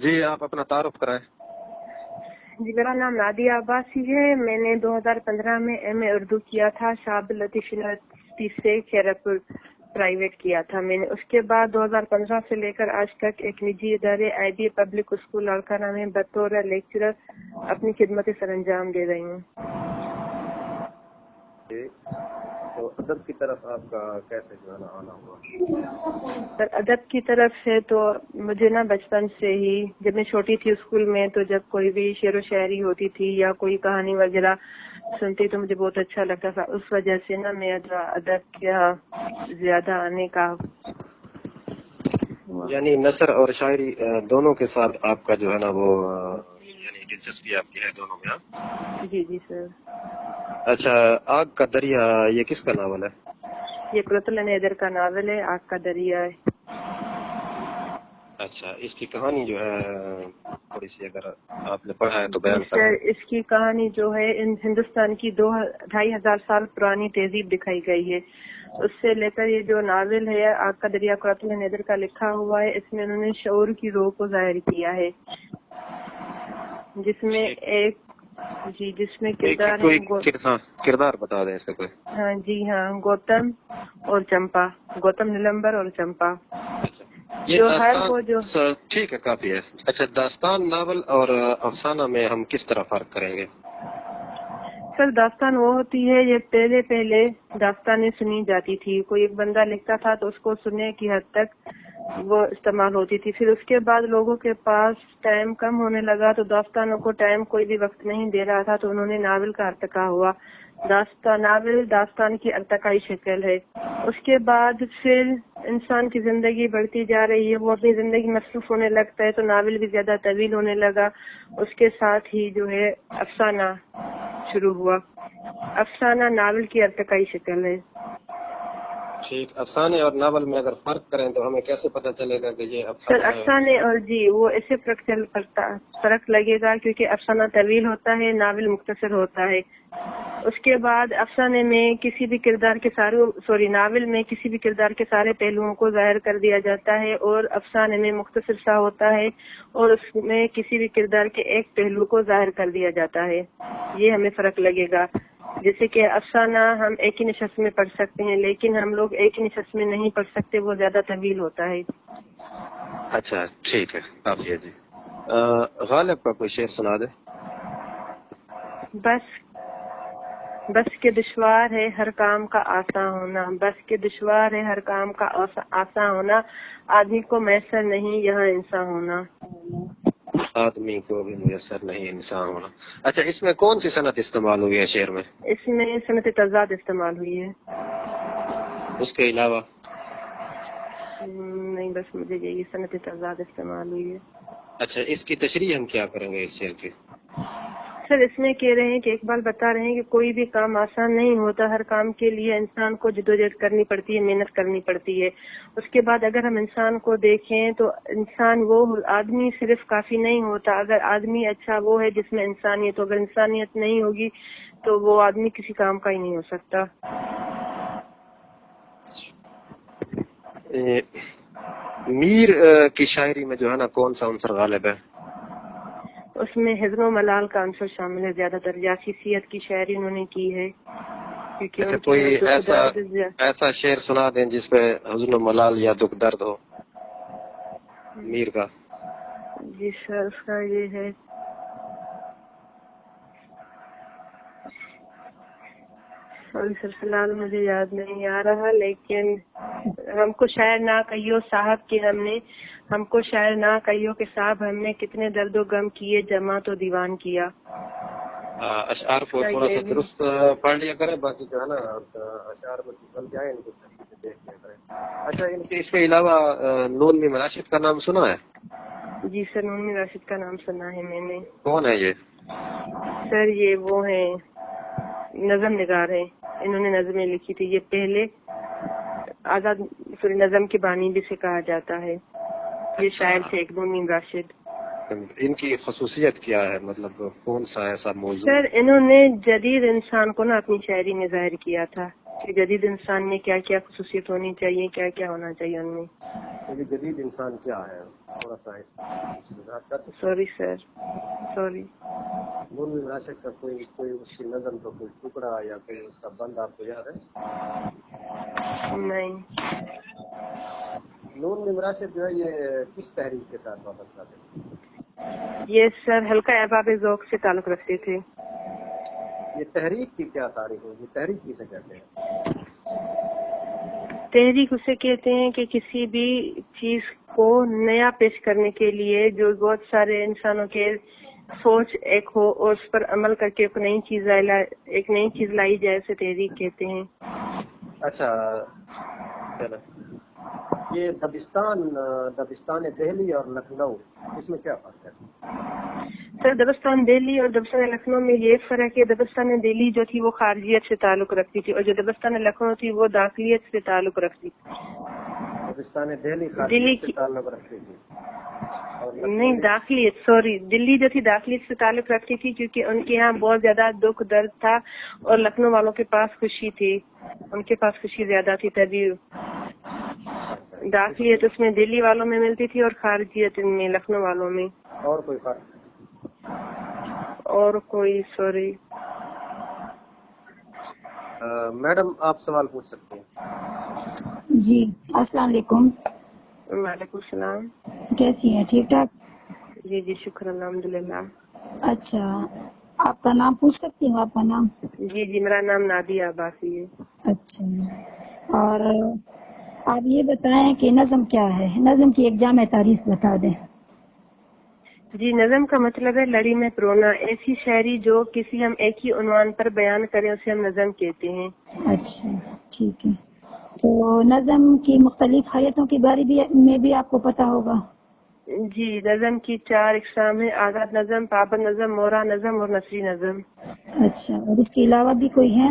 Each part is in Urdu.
جی آپ اپنا تعارف کرائیں۔ جی میرا نام نادیہ عباسی ہے۔ میں نے 2015 میں ایم اے اردو کیا تھا شعب لطیف یونیورسٹی سے، کھیرپور پرائیویٹ کیا تھا میں نے۔ اس کے بعد 2015 سے لے کر آج تک ایک نجی ادارے آئی بی پبلک اسکول لڑکانہ میں بطور لیکچرر اپنی خدمت سر انجام دے رہی ہوں۔ تو ادب کی طرف آپ کا کیسے جو ہے نا آنا ہوا؟ سر ادب کی طرف سے تو مجھے نا بچپن سے ہی، جب میں چھوٹی تھی اسکول میں، تو جب کوئی بھی شعر و شاعری ہوتی تھی یا کوئی کہانی وغیرہ سنتی تو مجھے بہت اچھا لگتا تھا۔ اس وجہ سے نا میں ادب کا زیادہ آنے کا یعنی نثر اور شاعری دونوں کے ساتھ آپ کا جو ہے نا وہ یعنی دلچسپی آپ کی ہے دونوں میں؟ جی جی سر۔ اچھا، آگ کا دریا یہ کس کا ناول ہے؟ یہ قرۃ اللہ نیدر کا ناول ہے، آگ کا دریا ہے۔ اچھا، اس کی کہانی جو ہے تھوڑی سی اگر آپ نے پڑھا ہے تو بیان سر کریں۔ اس کی کہانی جو ہے ہندوستان کی 2500 سال پرانی تہذیب دکھائی گئی ہے۔ اس سے لے کر یہ جو ناول ہے آگ کا دریا قرۃ اللہ نیدر کا لکھا ہوا ہے، اس میں انہوں نے شعور کی روح کو ظاہر کیا ہے، جس میں جس میں کردار کردار بتا دیں اس کا کوئی۔ ہاں جی ہاں، گوتم اور چمپا، گوتم نیلمبر اور چمپا، جو ہر وہ جو ٹھیک ہے کافی ہے۔ اچھا، داستان، ناول اور افسانہ میں ہم کس طرح فرق کریں گے؟ سر داستان وہ ہوتی ہے، یہ پہلے داستانیں سنی جاتی تھی، کوئی ایک بندہ لکھتا تھا تو اس کو سننے کی حد تک وہ استعمال ہوتی تھی۔ پھر اس کے بعد لوگوں کے پاس ٹائم کم ہونے لگا تو داستانوں کو ٹائم کوئی بھی وقت نہیں دے رہا تھا، تو انہوں نے ناول کا ارتقا ہوا۔ ناول داستان کی ارتقائی شکل ہے۔ اس کے بعد پھر انسان کی زندگی بڑھتی جا رہی ہے، وہ اپنی زندگی مصروف ہونے لگتا ہے تو ناول بھی زیادہ طویل ہونے لگا۔ اس کے ساتھ ہی جو ہے افسانہ شروع ہوا۔ افسانہ ناول کی ارتقائی شکل ہے۔ ٹھیک، افسانے اور ناول میں اگر فرق کریں تو ہمیں کیسے پتہ چلے گا کہ یہ سر افسانہ ہے؟ افسانے اور وہ ایسے فرق لگے گا کیونکہ افسانہ طویل ہوتا ہے، ناول مختصر ہوتا ہے۔ اس کے بعد افسانے میں کسی بھی کردار کے ناول میں کسی بھی کردار کے سارے پہلوؤں کو ظاہر کر دیا جاتا ہے، اور افسانے میں مختصر سا ہوتا ہے اور اس میں کسی بھی کردار کے ایک پہلو کو ظاہر کر دیا جاتا ہے۔ یہ ہمیں فرق لگے گا۔ جیسے کہ افسانہ ہم ایک ہی نشست میں پڑھ سکتے ہیں، لیکن ہم لوگ ایک ہی نشست میں نہیں پڑھ سکتے، وہ زیادہ طویل ہوتا ہے۔ اچھا ٹھیک ہے، کافی ہے جی۔ غالب کا کوئی شعر سنا دے۔ بس کے دشوار ہے ہر کام کا آسان ہونا، بس کے دشوار ہے ہر کام کا آسان ہونا، آدمی کو میسر نہیں یہاں انسان ہونا۔ آدمی کو بھی میسر نہیں انسان ہونا۔ اچھا، اس میں کون سی صنعت استعمال ہوئی ہے شعر میں؟ اس میں صنعت تضاد استعمال ہوئی ہے۔ اس کے علاوہ؟ نہیں، بس مجھے یہی صنعت تضاد استعمال ہوئی ہے۔ اچھا، اس کی تشریح ہم کیا کریں گے اس شعر کی؟ سر اس میں کہہ رہے ہیں کہ اقبال بتا رہے ہیں کہ کوئی بھی کام آسان نہیں ہوتا، ہر کام کے لیے انسان کو جدوجہد کرنی پڑتی ہے، محنت کرنی پڑتی ہے۔ اس کے بعد اگر ہم انسان کو دیکھیں تو انسان وہ آدمی صرف کافی نہیں ہوتا، اگر آدمی اچھا وہ ہے جس میں انسانیت، اگر انسانیت نہیں ہوگی تو وہ آدمی کسی کام کا ہی نہیں ہو سکتا۔ میر کی شاعری میں جو ہے نا کون سا عنصر غالب ہے؟ اس میں حزن و ملال کا عنصر شامل ہے، زیادہ تر یاسیسیت کی شاعری انہوں نے کی ہے۔ اچھا، کوئی ایسا شعر سنا دیں جس پہ حزن و ملال یا دکھ درد ہو میر کا۔ جی سر، اس کا یہ ہے، سر فی الحال مجھے یاد نہیں آ رہا، لیکن ہم کو شاعر نہ کہیو صاحب کے ہم کو شاعر نہ کہیو کہ صاحب ہم نے کتنے درد و غم کیے جمع تو دیوان کیا۔ اشعار کو تھوڑا سا درست پڑھ لیا کریں، باقی جو ہے نا اشعار میں بن جائے ان کو صحیح سے دیکھ لیا کریں۔ اچھا، اس کے علاوہ نون میم راشد کا نام سنا ہے؟ جی سر، نون میم راشد کا نام سنا ہے میں نے۔ کون ہے یہ؟ سر یہ وہ ہیں، نظم نگار ہیں، انہوں نے نظمیں لکھی تھی، یہ پہلے آزاد نظم کے بانی بھی سے کہا جاتا ہے، یہ شاعر تھے ایک نون میم راشد۔ ان کی خصوصیت کیا ہے، مطلب کون سا ایسا موضوع؟ سر انہوں نے جدید انسان کو نا اپنی شاعری میں ظاہر کیا تھا۔ کہ جدید انسان میں کیا کیا خصوصیت ہونی چاہیے, کیا کیا ہونا چاہیے ان میں. جدید انسان کیا ہے, تھوڑا سا اس وضاحت کر سکتے ہیں؟ Sorry sir, sorry. نون میں وراثت کا کوئی اس کی نظم کا کوئی ٹکڑا یا کوئی اس کا بند آپ کو یاد ہے؟ نہیں. نون میں وراثت جو ہے یہ کس تحریک کے ساتھ وابستہ تھے؟ یہ سر حلقہ احباب ذوق سے تعلق رکھتے تھے. یہ تحریک کی کیا تاریخ ہوگی, تحریک کسے کہتے ہیں؟ تحریک اسے کہتے ہیں کہ کسی بھی چیز کو نیا پیش کرنے کے لیے جو بہت سارے انسانوں کے سوچ ایک ہو اور اس پر عمل کر کے ایک نئی چیز لائی جائے, اسے تحریک کہتے ہیں. اچھا چلو, یہ دبستان دہلی اور لکھنؤ, اس میں کیا فرق ہے؟ سر دبستان دہلی اور دبستان لکھنؤ میں یہ فرق ہے, دبستان دہلی جو تھی وہ خارجیت سے تعلق رکھتی تھی اور جو دبستان لکھنؤ تھی وہ داخلیت سے تعلق رکھتی تھی. دبستان دہلی خارجیت سے تعلق رکھتی تھی نہیں, داخلیت, سوری, دلی جو تھی داخلیت سے تعلق رکھتی تھی کیونکہ ان کے یہاں بہت زیادہ دکھ درد تھا اور لکھنؤ والوں کے پاس خوشی تھی, ان کے پاس خوشی زیادہ تھی, تبھی داخلیت اس میں دلی والوں میں ملتی تھی اور خارجیت میں لکھنؤ والوں میں. اور کوئی فرق؟ اور کوئی, سوری. میڈم آپ سوال پوچھ سکتے ہیں. جی السلام علیکم. وعلیکم السلام. کیسی ہیں, ٹھیک ٹھاک؟ جی جی شکر الحمد للہ. اچھا, آپ کا نام پوچھ سکتی ہوں, آپ کا نام؟ جی جی میرا نام نادیہ عباسی ہے. اچھا, اور آپ یہ بتائیں کہ نظم کیا ہے, نظم کی ایک جامع تعریف بتا دیں. جی, نظم کا مطلب ہے لڑی میں پرونا, ایسی شاعری جو کسی ہم ایک ہی عنوان پر بیان کریں اسے ہم نظم کہتے ہیں. اچھا ٹھیک ہے, تو نظم کی مختلف حیتوں کے بارے میں بھی آپ کو پتہ ہوگا. جی, نظم کی 4 اقسام ہیں, آزاد نظم, پابند نظم, مورا نظم اور نثری نظم. اچھا, اور اس کے علاوہ بھی کوئی ہے؟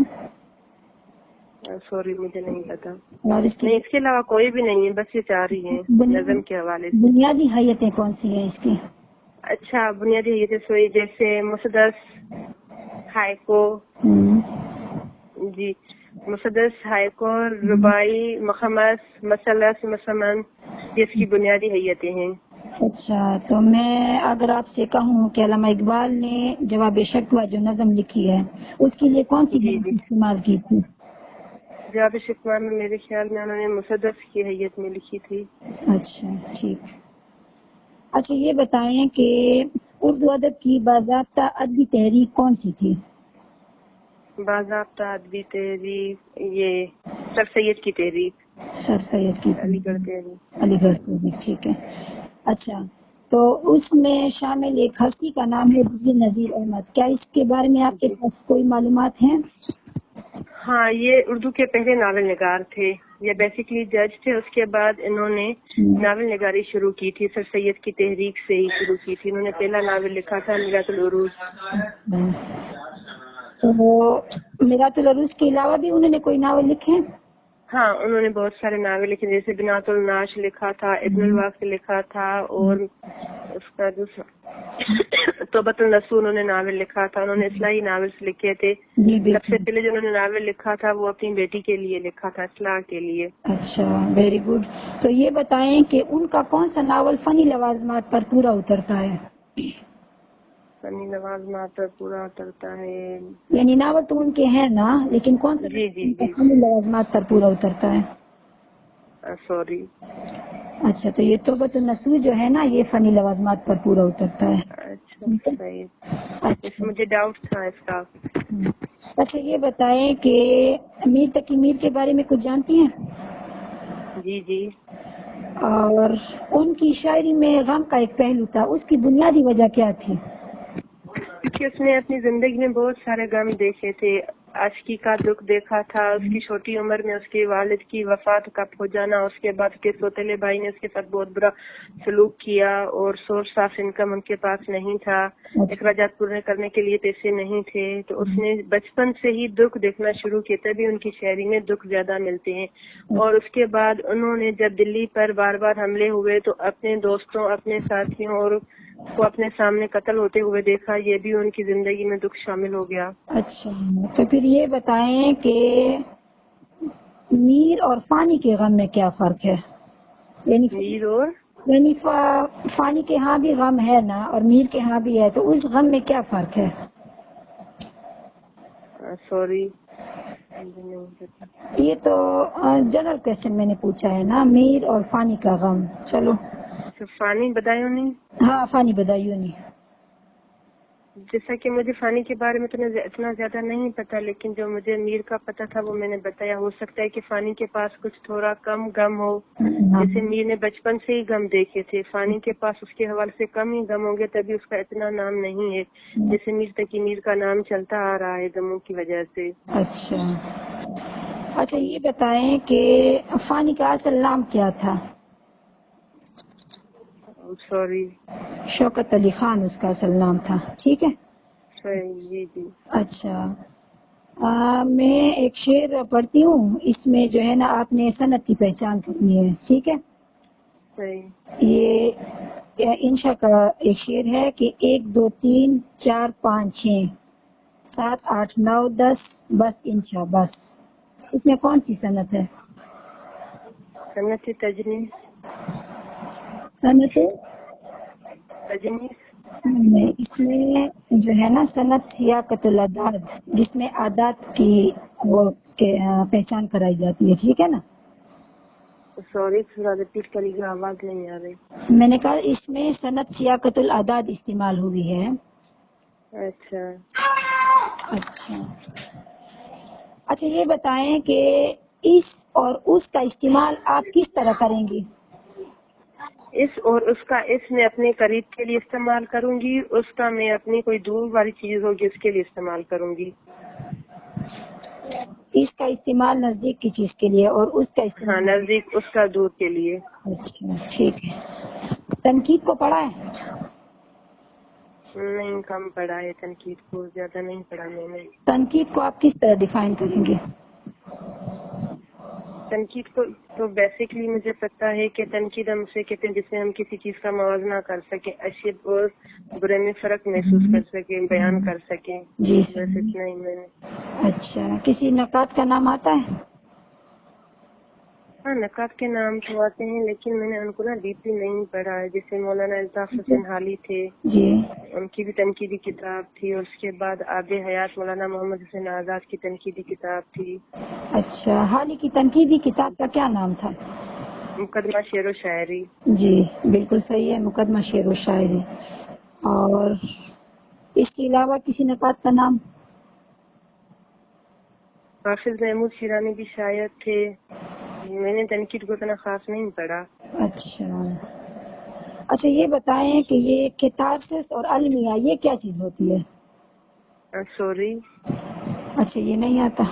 سوری مجھے نہیں پتا. اور نہیں, اس کے علاوہ کوئی بھی نہیں ہے, بس یہ 4 ہی ہیں نظم کے حوالے سے. بنیادی حیتیں کون سی ہیں اس کی؟ اچھا, بنیادی حیتیں سوئی جیسے مسدس, ہائیکو. جی, مسدس, ہائیکو, رباعی, مخمس, مثلث, مسمن, یہ اس کی بنیادی حیتیں ہیں. اچھا, تو میں اگر آپ سے کہوں کہ علامہ اقبال نے جواب شکوہ جو نظم لکھی ہے اس کے لیے کون سی جی بات استعمال کی تھی؟ جواب شکوہ میں میرے خیال میں انہوں نے مسدس کی حیت میں لکھی تھی. اچھا ٹھیک. اچھا, یہ بتائیں کہ اردو ادب کی باضابطہ ادبی تحریک کون سی تھی؟ باضابطہ ادبی تحریک یہ سر سید کی تحریک. سر سید کی علی گڑھ تحریک. علی گڑھ تحریک, ٹھیک ہے. اچھا, تو اس میں شامل ایک ہستی کا نام ہے نذیر احمد, کیا اس کے بارے میں آپ کے پاس کوئی معلومات ہیں؟ ہاں, یہ اردو کے پہلے ناول نگار تھے, یہ بیسیکلی جج تھے. اس کے بعد انہوں نے ناول نگاری شروع کی تھی, سر سید کی تحریک سے ہی شروع کی تھی. انہوں نے پہلا ناول لکھا تھا میرات العروج. تو میرات العروج کے علاوہ بھی انہوں نے کوئی ناول لکھے؟ ہاں, انہوں نے بہت سارے ناول لکھے, جیسے بنات الناش لکھا تھا, ابن الواقع لکھا تھا, اور اس کا دوسرا توبۃ النصوح انہوں نے ناول لکھا تھا. انہوں نے اصلاحی ناولس لکھے تھے. سب سے پہلے جو انہوں نے ناول لکھا تھا وہ اپنی بیٹی کے لیے لکھا تھا, اصلاح کے لیے. اچھا, ویری گڈ. تو یہ بتائیں کہ ان کا کون سا ناول فنی لوازمات پر پورا اترتا ہے؟ فنی لوازمات پر پورا اترتا ہے, یعنی ناول تو ان کے ہیں نا, لیکن کون سا فنی لوازمات پر پورا اترتا ہے؟ سوری. اچھا, تو یہ توبۃ النصوح جو ہے نا یہ فنی لوازمات پر پورا اترتا ہے. اچھا صحیح, مجھے ڈاؤٹ تھا اس کا. اچھا, یہ بتائیں کہ میر تقی میر کے بارے میں کچھ جانتی ہیں؟ جی جی. اور ان کی شاعری میں غم کا ایک پہلو تھا, اس کی بنیادی وجہ کیا تھی؟ کیونکہ اس نے اپنی زندگی میں بہت سارے غم دیکھے تھے. عاشقی کا دکھ دیکھا تھا, اس کی چھوٹی عمر میں اس کے والد کی وفات کا ہو جانا, اس کے بعد کے سوتیلے بھائی نے اس کے ساتھ بہت برا سلوک کیا, اور سورس آف انکم ان کے پاس نہیں تھا, اخراجات پورے کرنے کے لیے پیسے نہیں تھے. تو اس نے بچپن سے ہی دکھ دیکھنا شروع کیا, تبھی ان کی شاعری میں دکھ زیادہ ملتے ہیں. اور اس کے بعد انہوں نے جب دلی پر بار بار حملے ہوئے تو اپنے دوستوں, اپنے ساتھیوں اور کو اپنے سامنے قتل ہوتے ہوئے دیکھا, یہ بھی ان کی زندگی میں دکھ شامل ہو گیا. اچھا, تو پھر یہ بتائیں کہ میر اور فانی کے غم میں کیا فرق ہے؟ یعنی فانی کے ہاں بھی غم ہے نا اور میر کے ہاں بھی ہے، تو اس غم میں کیا فرق ہے؟ سوری، یہ تو جنرل کوشچن میں نے پوچھا ہے نا، میر اور فانی کا غم. چلو فانی بدایوں نہیں. ہاں فانی بدایوں نہیں. جیسا کہ مجھے فانی کے بارے میں تو اتنا زیادہ نہیں پتا، لیکن جو مجھے میر کا پتا تھا وہ میں نے بتایا. ہو سکتا ہے کہ فانی کے پاس کچھ تھوڑا کم غم ہو، جیسے میر نے بچپن سے ہی غم دیکھے تھے، فانی کے پاس اس کے حوالے سے کم ہی غم ہوں گے، تبھی اس کا اتنا نام نہیں ہے. جیسے میر تک میر کا نام چلتا آ رہا ہے غموں کی وجہ سے. اچھا یہ بتائیں کہ فانی کا اصل نام کیا تھا؟ سوری، شوکت علی خان اس کا اصل نام تھا. ٹھیک ہے. جی جی. اچھا میں ایک شعر پڑھتی ہوں، اس میں جو ہے نا آپ نے صنعت کی پہچان کرنی ہے. ٹھیک ہے. یہ انشا کا ایک شعر ہے کہ 1 2 3 4 5 6 7 8 9 10 بس انشا بس. اس میں کون سی صنعت ہے؟ صنعت تجنیس. صنعت تجنیس اس میں جو ہے نا صنعت سیاقت الاعداد، جس میں اعداد کی وہ پہچان کرائی جاتی ہے. ٹھیک ہے نا. سوری تھوڑا ریپیٹ کریے، آواز نہیں آ رہی. میں نے کہا اس میں صنعت سیاقت الاعداد استعمال ہوئی ہے. اچھا یہ بتائیں کہ اس اور اس کا استعمال آپ کس طرح کریں گی؟ اس اور اس کا اس میں اپنے قریب کے لیے استعمال کروں گی، اس کا میں اپنی کوئی دور والی چیز ہوگی اس کے لیے استعمال کروں گی. اس کا استعمال نزدیک کی چیز کے لیے اور اس کا استعمال نزدیک، اس کا دور کے لیے. اچھا ٹھیک ہے. تنقید کو پڑھا ہے؟ نہیں، کم پڑھا ہے. تنقید کو زیادہ نہیں پڑھا میں نے. تنقید کو آپ کس طرح ڈیفائن کریں گے؟ تنقید کو تو بیسکلی مجھے پتا ہے کہ تنقید ہم اسے کہتے ہیں جس میں ہم کسی چیز کا موازنہ کر سکیں، اچھے اور برے میں فرق محسوس کر سکیں، بیان کر سکیں. جی بس اتنا ہی میں نے. اچھا کسی نقاد کا نام آتا ہے؟ ہاں نقاد کے نام تو آتے ہیں، لیکن میں نے ان کو نا ڈیپلی نہیں پڑھا ہے. جیسے مولانا الطاف حسین حالی تھے، جی ان کی بھی تنقیدی کتاب تھی، اور اس کے بعد آب حیات مولانا محمد حسین آزاد کی تنقیدی کتاب تھی. اچھا حالی کی تنقیدی کتاب کا کیا نام تھا؟ مقدمہ شعر و شاعری. جی بالکل صحیح ہے، مقدمہ شعر و شاعری. اور اس کے علاوہ کسی نقاد کا نام؟ حافظ محمود شیرانی بھی شاعر تھے. میں نے تنقید کو اتنا خاص نہیں پڑھا. اچھا یہ بتائیں کہ یہ کتارسس اور المیہ یہ کیا چیز ہوتی ہے؟ سوری. اچھا یہ نہیں آتا؟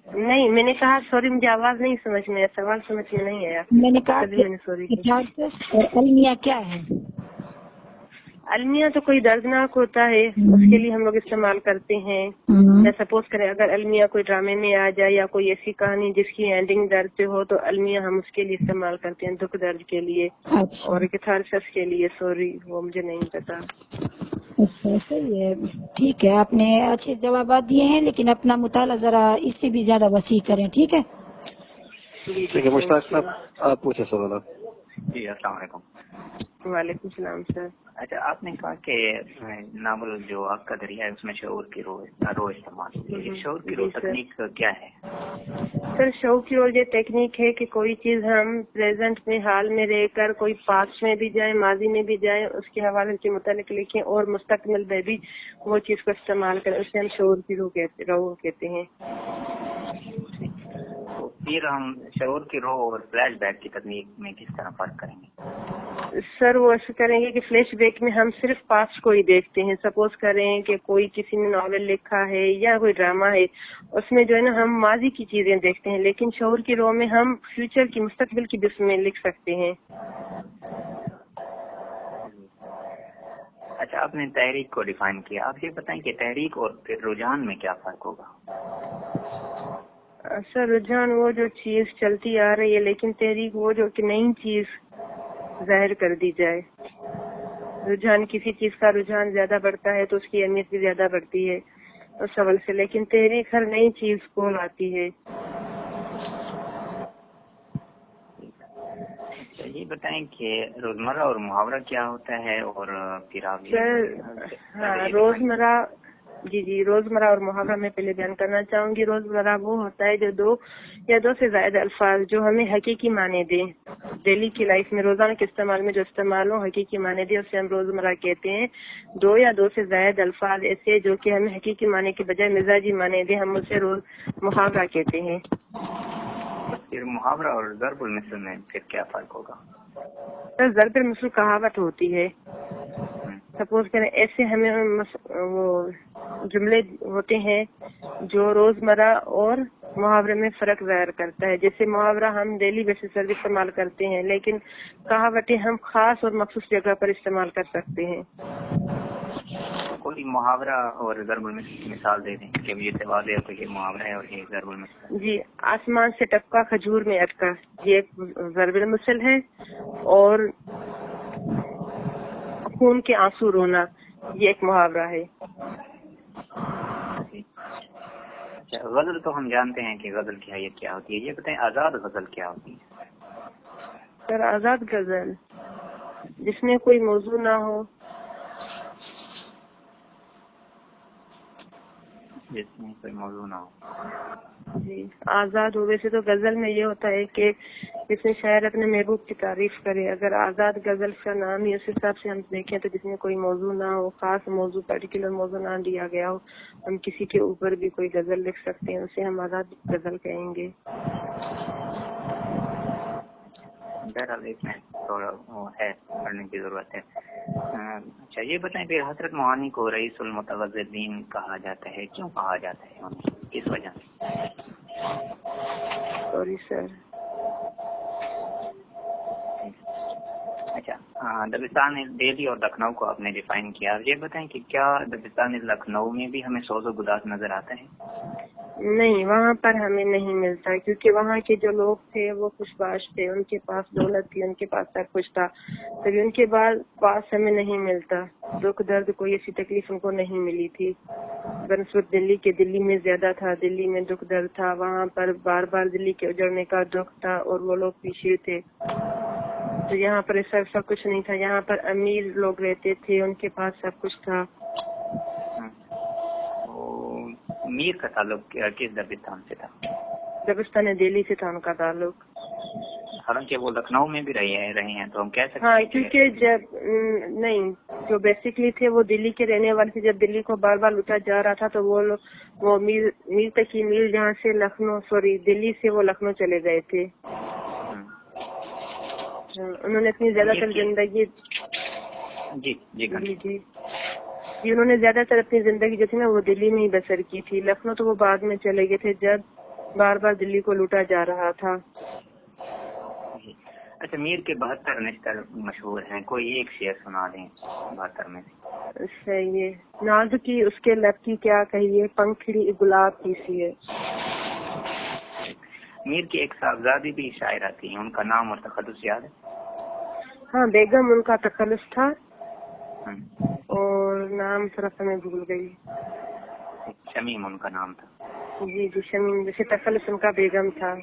نہیں، میں نے کہا سوری، مجھے آواز نہیں سمجھ میں آیا، سوال سمجھ میں نہیں آیا. میں نے کہا سوری. کتارسس اور المیہ کیا ہے؟ المیہ تو کوئی دردناک ہوتا ہے، اس کے لیے ہم لوگ استعمال کرتے ہیں. یا سپوز کریں اگر المیہ کوئی ڈرامے میں آ جائے یا کوئی ایسی کہانی جس کی اینڈنگ درد پہ ہو، تو المیہ ہم اس کے لیے استعمال کرتے ہیں، دکھ درد کے لیے. اور کتارسس کے لیے سوری وہ مجھے نہیں پتا. اچھا صحیح ہے، ٹھیک ہے. آپ نے اچھے جوابات دیے ہیں، لیکن اپنا مطالعہ ذرا اس سے بھی زیادہ وسیع کریں. ٹھیک ہے. ٹھیک ہے مشتاق صاحب آپ پوچھیں سوال. جی السلام علیکم. وعلیکم السلام سر. اچھا آپ نے کہا کہ ناول جو آگ کا دریا ہے اس میں شعور کی روح استعمال ہوتی ہے. شعور کی روح تکنیک کیا ہے؟ سر شعور کی روح یہ ٹیکنیک ہے کہ کوئی چیز ہم پریزنٹ میں حال میں رہ کر کوئی پاسٹ میں بھی جائیں، ماضی میں بھی جائیں، اس کے حوالے کے متعلق لکھیں اور مستقبل میں بھی وہ چیز کو استعمال کریں، اسے ہم شعور کی روح کہتے ہیں. پھر ہم شعور کی روح اور فلیش بیک کی تکنیک میں کس طرح فرق کریں گے؟ سر وہ ایسے کریں گے کہ فلیش بیک میں ہم صرف پاسٹ کو ہی دیکھتے ہیں. سپوز کریں کہ کوئی کسی نے ناول لکھا ہے یا کوئی ڈرامہ ہے، اس میں جو ہے نا ہم ماضی کی چیزیں دیکھتے ہیں، لیکن شعور کی روح میں ہم فیوچر کی، مستقبل کی بھی اس میں لکھ سکتے ہیں. اچھا آپ نے تحریک کو ڈیفائن کیا، آپ یہ بتائیں کہ تحریک اور رجحان میں کیا فرق ہوگا؟ سر رجحان وہ جو چیز چلتی آ رہی ہے، لیکن تحریک وہ جو کہ نئی چیز ظاہر کر دی جائے. رجحان کسی چیز کا رجحان زیادہ بڑھتا ہے تو اس کی اہمیت بھی زیادہ بڑھتی ہے اس حوالے سے، لیکن تحریک ہر نئی چیز کو لاتی ہے. یہ بتائیں کہ روزمرہ اور محاورہ کیا ہوتا ہے، اور پھر آپ روزمرہ جی روزمرہ اور محاورہ میں پہلے بیان کرنا چاہوں گی۔ روزمرہ وہ ہوتا ہے جو دو یا دو سے زائد الفاظ جو ہمیں حقیقی معنی دیں، ڈیلی کی لائف میں روزانہ کے استعمال میں جو استعمال ہو حقیقی معنی دیں، اسے ہم روزمرہ کہتے ہیں۔ دو یا دو سے زائد الفاظ ایسے جو کہ ہمیں حقیقی معنی کے بجائے مزاجی معنی دیں، ہم اسے روز محاورہ کہتے ہیں۔ پھر محاورہ اور ضرب المثل میں پھر کیا فرق ہوگا؟ ضرب المثل کہاوت ہوتی ہے۔ سپوز کریں ایسے ہمیں وہ جملے ہوتے ہیں جو روزمرہ اور محاورے میں فرق ظاہر کرتا ہے۔ جیسے محاورہ ہم ڈیلی بیسس پر استعمال کرتے ہیں، لیکن کہاوتیں ہم خاص اور مخصوص جگہ پر استعمال کر سکتے ہیں۔ کوئی محاورہ اور ضرب المثل کی مثال دے دیں کہ یہ واضح ہو کہ یہ محاورہ ہے اور یہ ضرب المثل۔ جی، آسمان سے ٹپکا کھجور میں اٹکا، یہ ایک ضرب المثل ہے، اور خون کے آنسو رونا یہ ایک محاورہ ہے۔ غزل تو ہم جانتے ہیں کہ غزل کی حیت کیا ہوتی ہے، یہ بتائیں آزاد غزل کیا ہوتی ہے؟ سر آزاد غزل جس میں کوئی موضوع نہ ہو، جس میں کوئی موضوع نہ ہو جی آزاد ہو۔ ویسے تو غزل میں یہ ہوتا ہے کہ جس میں شاعر اپنے محبوب کی تعریف کرے، اگر آزاد غزل کا نام ہی اس حساب سے ہم دیکھیں تو جس میں کوئی موضوع نہ ہو، خاص موضوع پرٹیکولر موضوع نہ دیا گیا ہو، ہم کسی کے اوپر بھی کوئی غزل لکھ سکتے ہیں، اسے ہم آزاد غزل کہیں گے۔ بہرحال اس میں تھوڑا ہے پڑھنے کی ضرورت ہے۔ اچھا یہ بتائیں پھر حضرت معانی کو رئیس المتغزلین کہا جاتا ہے، کیوں کہا جاتا ہے، کس وجہ سے؟ Sorry sir. اچھا دبستان دہلی اور لکھنؤ کو آپ نے ڈیفائن کیا، یہ بتائیں کہ کیا دبستان لکھنؤ میں بھی ہمیں سوز و گداز نظر آتا ہے؟ نہیں، وہاں پر ہمیں نہیں ملتا، کیونکہ وہاں کے جو لوگ تھے وہ خوش باش تھے، ان کے پاس دولت تھی، ان کے پاس سب کچھ تھا، تبھی ان کے پاس ہمیں نہیں ملتا۔ دکھ درد کوئی ایسی تکلیف ان کو نہیں ملی تھی، بنسبت دلی میں زیادہ تھا، دلی میں دکھ درد تھا، وہاں پر بار بار دلی کے اجڑنے کا دکھ تھا اور وہ لوگ پیچھے تھے۔ تو یہاں پر ایسا سب کچھ نہیں تھا، یہاں پر امیر لوگ رہتے تھے، ان کے پاس سب کچھ تھا۔ میر کا تعلق کس دبستان سے تھا؟ دبستان دہلی سے تھا ان کا تعلق، حالانکہ وہ لکھنؤ میں بھی رہے ہیں، تو ہم کہہ سکتے ہیں ہاں، کیونکہ جب نہیں جو بیسکلی تھے وہ دلی کے رہنے والے تھے، جب دلی کو بار بار لوٹا جا رہا تھا تو وہ میر تک ہی میر جہاں سے دلی سے وہ لکھنؤ چلے گئے تھے۔ انہوں نے اپنی زیادہ تر زندگی جی انہوں نے زیادہ تر اپنی زندگی جو تھی نا وہ دلی میں ہی بسر کی تھی، لکھنؤ تو وہ بعد میں چلے گئے تھے جب بار بار دلی کو لوٹا جا رہا تھا۔ اچھا میر کے 72 نشتر مشہور ہیں، کوئی ایک شعر سنا دیں 72 میں سے۔ صحیح ہے۔ ناز کی اس کے لب کی کیا کہیے، پنکھڑی گلاب کی سی ہے۔ میر کی ایک صاحبزادی بھی شاعرہ تھی، ان کا نام اور تخلص یاد ہے؟ ہاں، بیگم ان کا تخلص تھا، اور نام طرف میں بھول گئی۔ شمیم ان کا نام تھا۔ جی شمیم، جیسے تخلص ان کا بیگم تھا۔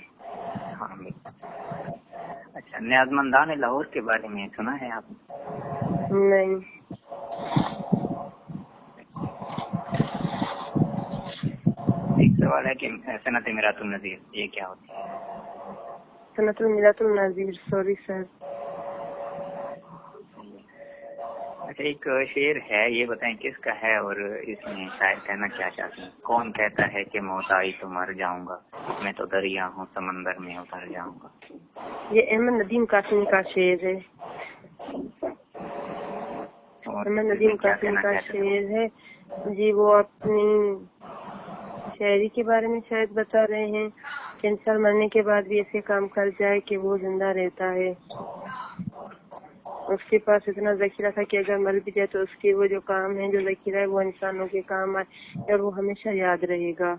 ہاں اچھا نیازمندان لاہور کے بارے میں سنا ہے آپ نے؟ نہیں۔ ایک سوال ہے کہ صنعت میرات النظیر یہ کیا ہوتی ہے؟ صنعت میرات النظیر، سوری سر۔ اچھا ایک شعر ہے، یہ بتائیں کس کا ہے اور اس میں شاعر کہنا کیا چاہتے ہیں؟ کون کہتا ہے کہ موت آئی تو مر جاؤں گا، میں تو دریا ہوں سمندر میں اتر جاؤں گا؟ یہ احمد ندیم قاسمی کا شعر ہے۔ احمد ندیم قاسمی کا شعر ہے جی، وہ اپنی شاعری کے بارے میں شاید بتا رہے ہیں کہ انسان مرنے کے بعد بھی ایسے کام کر جائے کہ وہ زندہ رہتا ہے۔ اس کے پاس اتنا ذخیرہ تھا کہ اگر مر بھی جائے تو اس کے وہ جو کام ہے، جو ذخیرہ ہے، وہ انسانوں کے کام آئے اور وہ ہمیشہ یاد رہے گا۔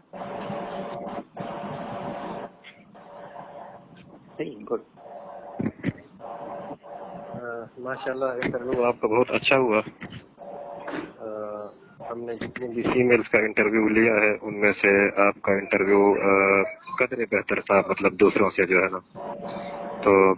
ماشاء اللہ انٹرویو آپ کا بہت اچھا ہوا۔ ہم نے جتنے بھی فیمیلز کا انٹرویو لیا ہے ان میں سے آپ کا انٹرویو قدرے بہتر تھا، مطلب دوسروں سے جو ہے نا، تو